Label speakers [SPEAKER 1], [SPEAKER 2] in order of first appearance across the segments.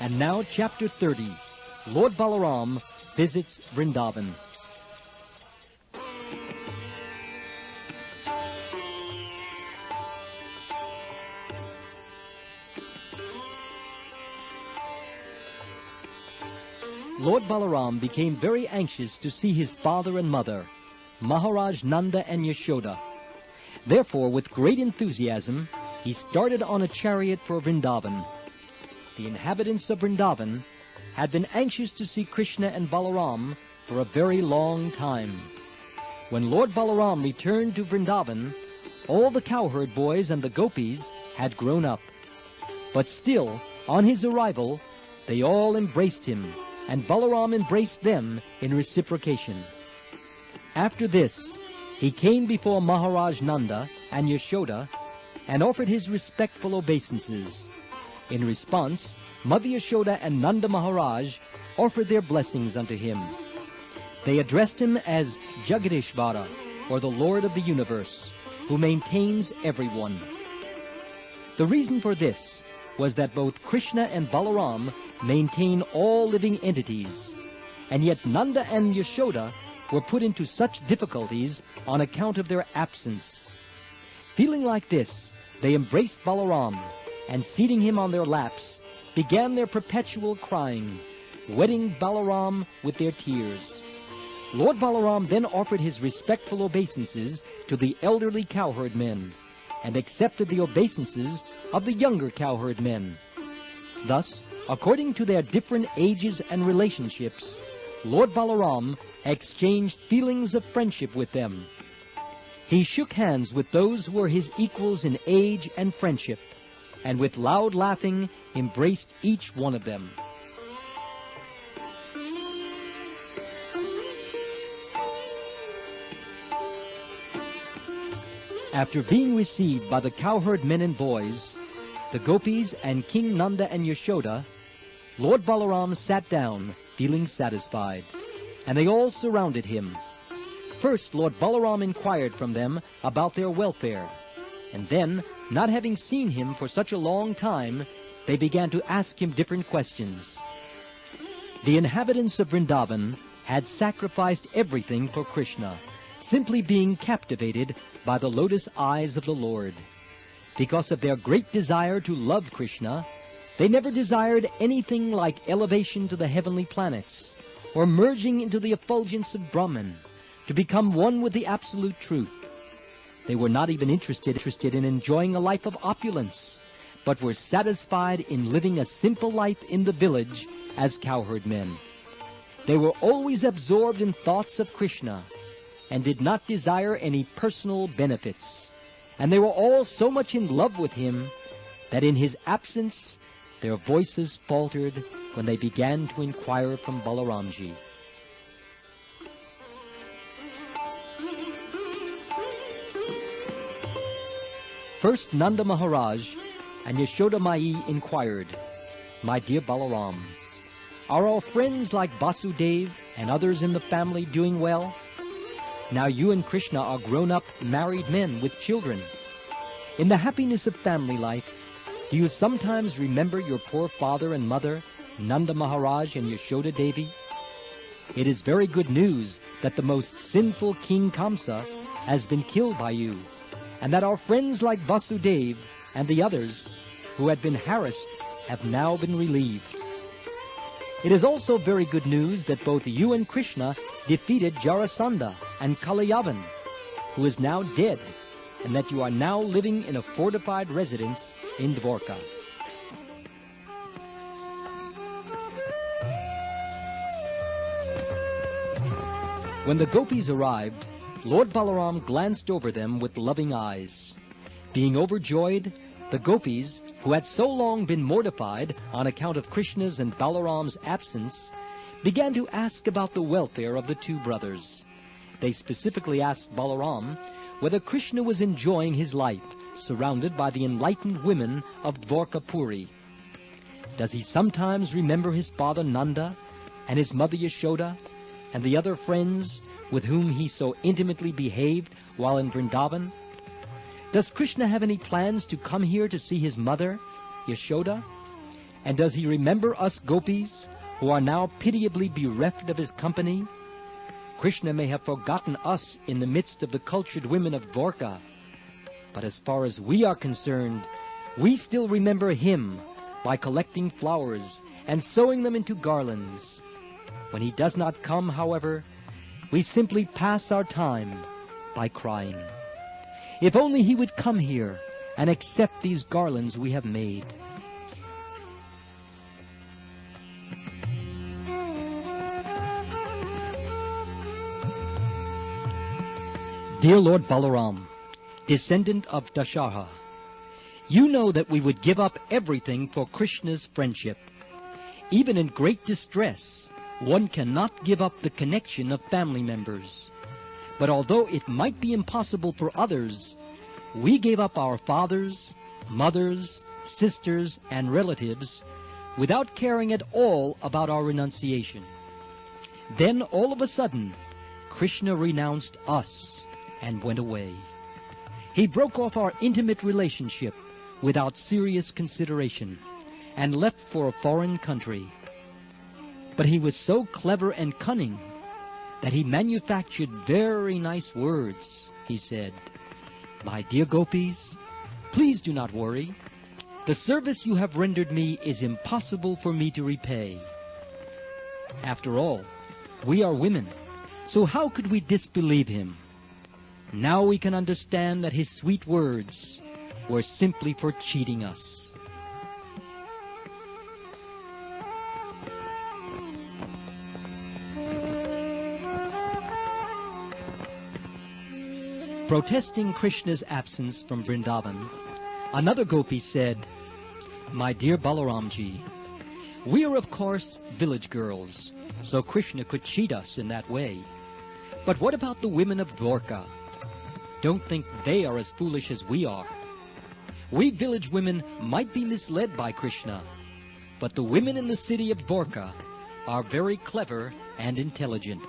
[SPEAKER 1] And now, Chapter 30, Lord Balaram visits Vrindavan. Lord Balaram became very anxious to see his father and mother, Maharaj Nanda and Yashoda. Therefore, with great enthusiasm, he started on a chariot for Vrindavan. The inhabitants of Vrindavan had been anxious to see Krishna and Balaram for a very long time. When Lord Balaram returned to Vrindavan, all the cowherd boys and the gopis had grown up. But still, on his arrival, they all embraced him, and Balaram embraced them in reciprocation. After this, he came before Maharaj Nanda and Yashoda and offered his respectful obeisances. In response, Mother Yashoda and Nanda Maharaj offered their blessings unto him. They addressed him as Jagadishvara, or the Lord of the universe, who maintains everyone. The reason for this was that both Krishna and Balaram maintain all living entities, and yet Nanda and Yashoda were put into such difficulties on account of their absence. Feeling like this, they embraced Balaram, and seating him on their laps, began their perpetual crying, wetting Balaram with their tears. Lord Balaram then offered his respectful obeisances to the elderly cowherd men, and accepted the obeisances of the younger cowherd men. Thus, according to their different ages and relationships, Lord Balaram exchanged feelings of friendship with them. He shook hands with those who were his equals in age and friendship, and with loud laughing embraced each one of them. After being received by the cowherd men and boys, the gopis and King Nanda and Yashoda, Lord Balaram sat down, feeling satisfied, and they all surrounded him. First, Lord Balaram inquired from them about their welfare, and then, not having seen him for such a long time, they began to ask him different questions. The inhabitants of Vrindavan had sacrificed everything for Krishna, simply being captivated by the lotus eyes of the Lord. Because of their great desire to love Krishna, they never desired anything like elevation to the heavenly planets, or merging into the effulgence of Brahman, to become one with the absolute truth. They were not even interested in enjoying a life of opulence, but were satisfied in living a simple life in the village as cowherd men. They were always absorbed in thoughts of Krishna, and did not desire any personal benefits. And they were all so much in love with him that in his absence their voices faltered when they began to inquire from Balaramji. First Nanda Maharaj and Yashoda Mai inquired, "My dear Balaram, are our friends like Basudev and others in the family doing well? Now you and Krishna are grown-up, married men with children. In the happiness of family life, do you sometimes remember your poor father and mother, Nanda Maharaj and Yashoda Devi? It is very good news that the most sinful King Kamsa has been killed by you, and that our friends like Vasudev and the others who had been harassed have now been relieved. It is also very good news that both you and Krishna defeated Jarasandha and Kalayavan, who is now dead, and that you are now living in a fortified residence in Dwarka." When the gopis arrived, Lord Balaram glanced over them with loving eyes. Being overjoyed, the gopis, who had so long been mortified on account of Krishna's and Balaram's absence, began to ask about the welfare of the two brothers. They specifically asked Balaram whether Krishna was enjoying his life, surrounded by the enlightened women of Dwarkapuri. Does he sometimes remember his father Nanda and his mother Yashoda and the other friends with whom he so intimately behaved while in Vrindavan? Does Krishna have any plans to come here to see his mother, Yashoda? And does he remember us gopis, who are now pitiably bereft of his company? Krishna may have forgotten us in the midst of the cultured women of Dwarka, but as far as we are concerned, we still remember him by collecting flowers and sewing them into garlands. When he does not come, however, we simply pass our time by crying. If only he would come here and accept these garlands we have made. Dear Lord Balaram, descendant of Dashaha, you know that we would give up everything for Krishna's friendship. Even in great distress, one cannot give up the connection of family members. But although it might be impossible for others, we gave up our fathers, mothers, sisters, and relatives without caring at all about our renunciation. Then, all of a sudden, Krishna renounced us and went away. He broke off our intimate relationship without serious consideration and left for a foreign country. But he was so clever and cunning that he manufactured very nice words. He said, "My dear gopis, please do not worry. The service you have rendered me is impossible for me to repay. After all, we are women, so how could we disbelieve him? Now we can understand that his sweet words were simply for cheating us." Protesting Krishna's absence from Vrindavan, another gopi said, "My dear Balaramji, we are of course village girls, so Krishna could cheat us in that way. But what about the women of Dwarka? Don't think they are as foolish as we are. We village women might be misled by Krishna, but the women in the city of Dwarka are very clever and intelligent.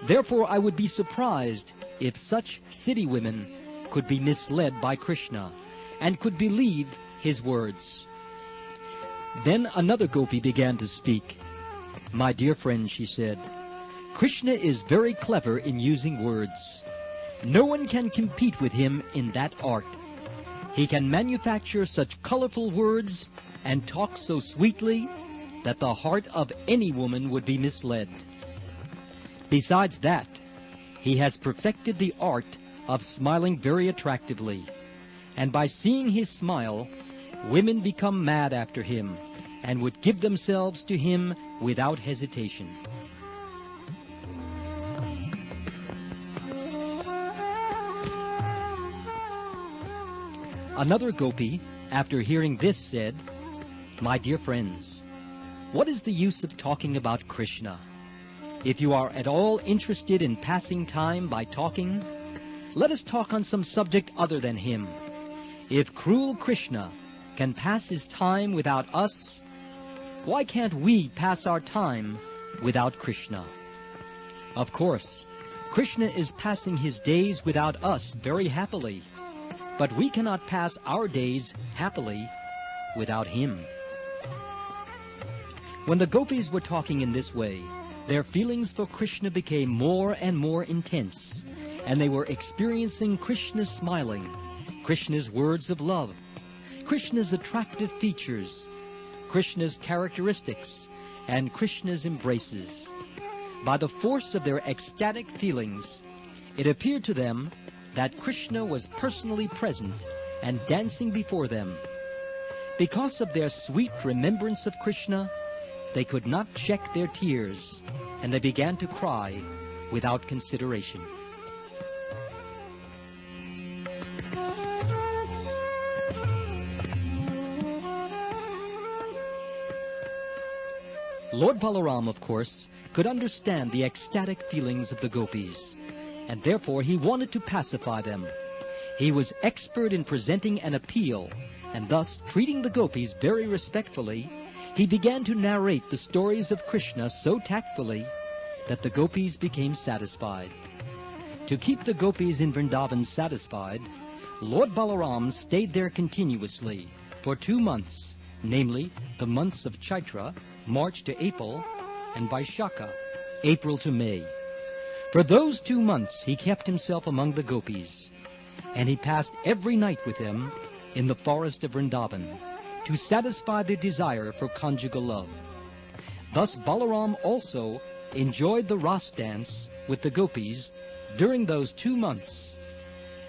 [SPEAKER 1] Therefore I would be surprised if such city women could be misled by Krishna and could believe his words." Then another gopi began to speak. "My dear friend," she said, "Krishna is very clever in using words. No one can compete with him in that art. He can manufacture such colorful words and talk so sweetly that the heart of any woman would be misled. Besides that, he has perfected the art of smiling very attractively, and by seeing his smile, women become mad after him and would give themselves to him without hesitation." Another gopi, after hearing this, said, "My dear friends, what is the use of talking about Krishna? If you are at all interested in passing time by talking, let us talk on some subject other than him. If cruel Krishna can pass his time without us, why can't we pass our time without Krishna? Of course, Krishna is passing his days without us very happily, but we cannot pass our days happily without him." When the gopis were talking in this way, their feelings for Krishna became more and more intense, and they were experiencing Krishna's smiling, Krishna's words of love, Krishna's attractive features, Krishna's characteristics, and Krishna's embraces. By the force of their ecstatic feelings, it appeared to them that Krishna was personally present and dancing before them. Because of their sweet remembrance of Krishna, they could not check their tears, and they began to cry without consideration. Lord Balaram, of course, could understand the ecstatic feelings of the gopis, and therefore he wanted to pacify them. He was expert in presenting an appeal, and thus, treating the gopis very respectfully, he began to narrate the stories of Krishna so tactfully that the gopis became satisfied. To keep the gopis in Vrindavan satisfied, Lord Balaram stayed there continuously for 2 months, namely the months of Chaitra, March to April, and Vaishakha, April to May. For those 2 months he kept himself among the gopis, and he passed every night with them in the forest of Vrindavan to satisfy their desire for conjugal love. Thus Balaram also enjoyed the Ras dance with the gopis during those 2 months.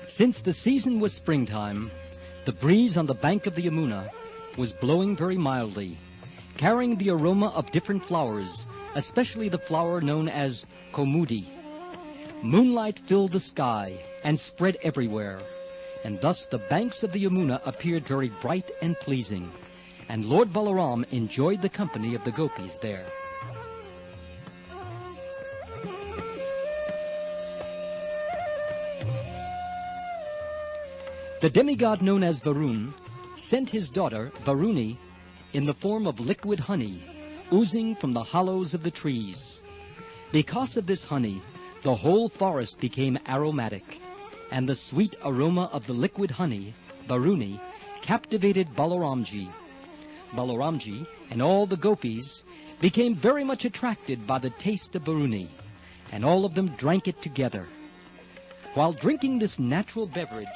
[SPEAKER 1] Since the season was springtime, the breeze on the bank of the Yamuna was blowing very mildly, carrying the aroma of different flowers, especially the flower known as Komudi. Moonlight filled the sky and spread everywhere, and thus the banks of the Yamuna appeared very bright and pleasing, and Lord Balaram enjoyed the company of the gopis there. The demigod known as Varun sent his daughter, Varuni, in the form of liquid honey, oozing from the hollows of the trees. Because of this honey, the whole forest became aromatic, and the sweet aroma of the liquid honey, Varuni, captivated Balaramji. Balaramji and all the gopis became very much attracted by the taste of Varuni, and all of them drank it together. While drinking this natural beverage,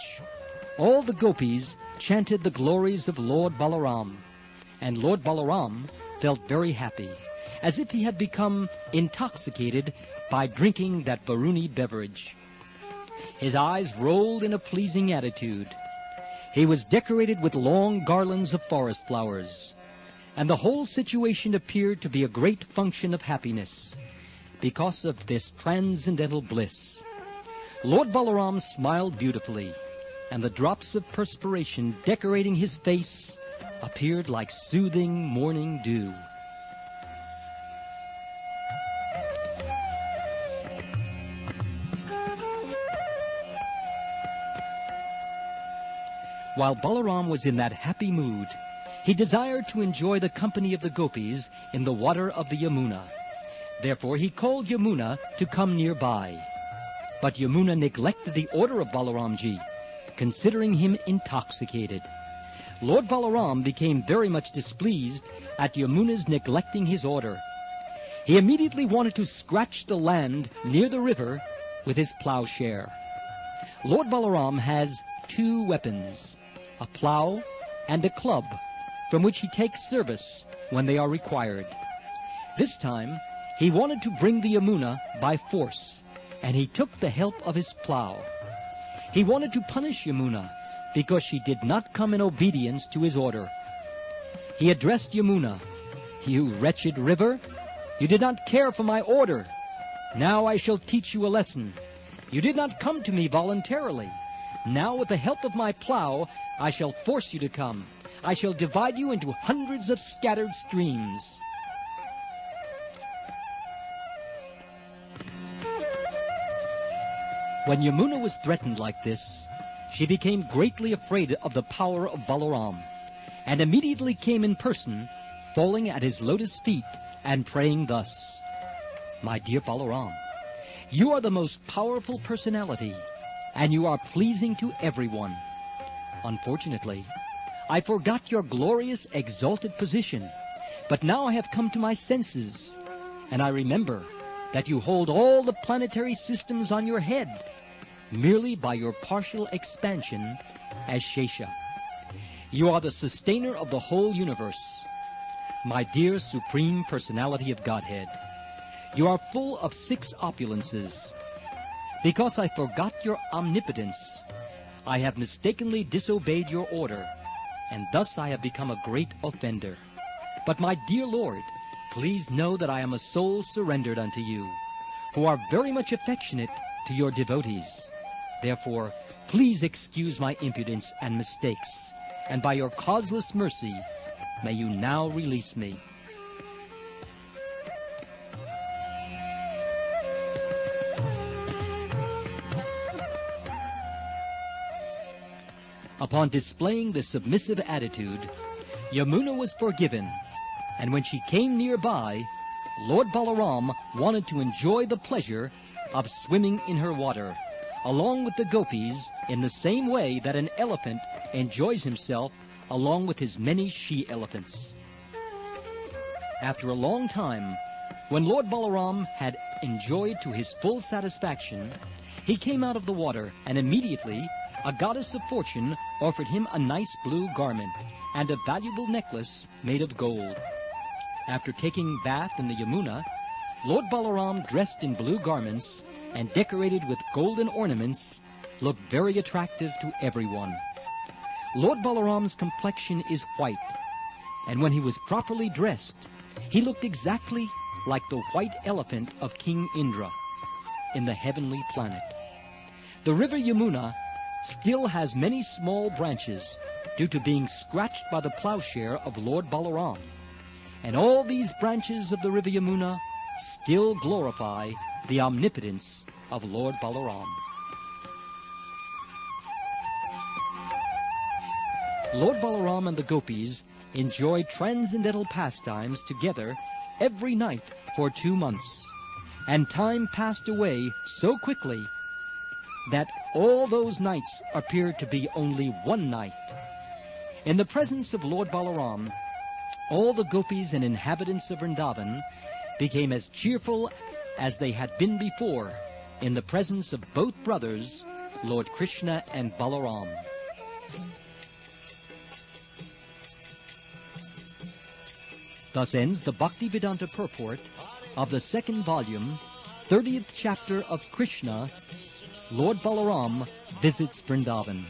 [SPEAKER 1] all the gopis chanted the glories of Lord Balaram, and Lord Balaram felt very happy, as if he had become intoxicated by drinking that Varuni beverage. His eyes rolled in a pleasing attitude. He was decorated with long garlands of forest flowers, and the whole situation appeared to be a great function of happiness because of this transcendental bliss. Lord Balaram smiled beautifully, and the drops of perspiration decorating his face appeared like soothing morning dew. While Balaram was in that happy mood, he desired to enjoy the company of the gopis in the water of the Yamuna. Therefore he called Yamuna to come nearby. But Yamuna neglected the order of Balaramji, considering him intoxicated. Lord Balaram became very much displeased at Yamuna's neglecting his order. He immediately wanted to scratch the land near the river with his plowshare. Lord Balaram has 2 weapons, a plow and a club, from which he takes service when they are required. This time he wanted to bring the Yamuna by force, and he took the help of his plow. He wanted to punish Yamuna because she did not come in obedience to his order. He addressed Yamuna, "You wretched river, you did not care for my order. Now I shall teach you a lesson. You did not come to me voluntarily. Now with the help of my plow, I shall force you to come. I shall divide you into hundreds of scattered streams." When Yamuna was threatened like this, she became greatly afraid of the power of Balaram, and immediately came in person, falling at his lotus feet and praying thus, "My dear Balaram, you are the most powerful personality, and you are pleasing to everyone. Unfortunately, I forgot your glorious, exalted position, but now I have come to my senses, and I remember that you hold all the planetary systems on your head, merely by your partial expansion as Shesha. You are the sustainer of the whole universe. My dear Supreme Personality of Godhead, you are full of 6 opulences. Because I forgot your omnipotence, I have mistakenly disobeyed your order, and thus I have become a great offender. But my dear Lord, please know that I am a soul surrendered unto you, who are very much affectionate to your devotees. Therefore, please excuse my impudence and mistakes, and by your causeless mercy, may you now release me." Upon displaying this submissive attitude, Yamuna was forgiven, and when she came nearby, Lord Balaram wanted to enjoy the pleasure of swimming in her water, along with the gopis, in the same way that an elephant enjoys himself along with his many she-elephants. After a long time, when Lord Balaram had enjoyed to his full satisfaction, he came out of the water, and immediately a goddess of fortune offered him a nice blue garment and a valuable necklace made of gold. After taking bath in the Yamuna, Lord Balaram, dressed in blue garments and decorated with golden ornaments, looked very attractive to everyone. Lord Balaram's complexion is white, and when he was properly dressed, he looked exactly like the white elephant of King Indra in the heavenly planet. The river Yamuna still has many small branches due to being scratched by the plowshare of Lord Balaram, and all these branches of the river Yamuna still glorify the omnipotence of Lord Balaram. Lord Balaram and the gopis enjoyed transcendental pastimes together every night for 2 months, and time passed away so quickly that all those nights appeared to be only one night. In the presence of Lord Balaram, all the gopis and inhabitants of Vrindavan became as cheerful as they had been before in the presence of both brothers, Lord Krishna and Balaram. Thus ends the Bhaktivedanta purport of the 2nd volume, 30th chapter of Krishna, Lord Balaram visits Vrindavan.